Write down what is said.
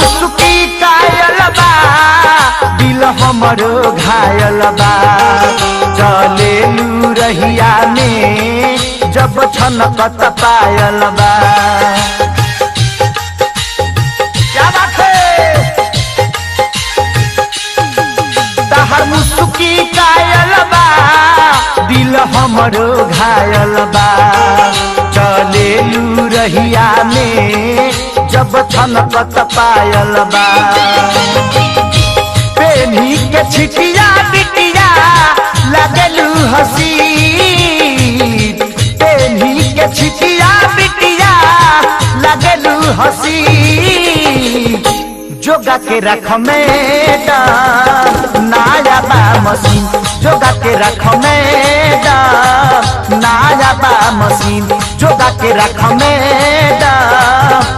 मुस्की कायल बा दिल हमरो घायल बा चलेलू रहिया में जब छनकत पायल बा। क्या बात है तहर मुस्की कायल बा दिल हमरो घायल बा चलेलू रहिया में जब छनकत पायल बा। पेनी के छिटिया बिटिया लगलू हसी पेनी के छिटिया बिटिया लगलू हसी जोगा के रख मैडम नाया बा मशीन जोगा के रख मैडम नाया बा मशीन जोगा के रख मैडम।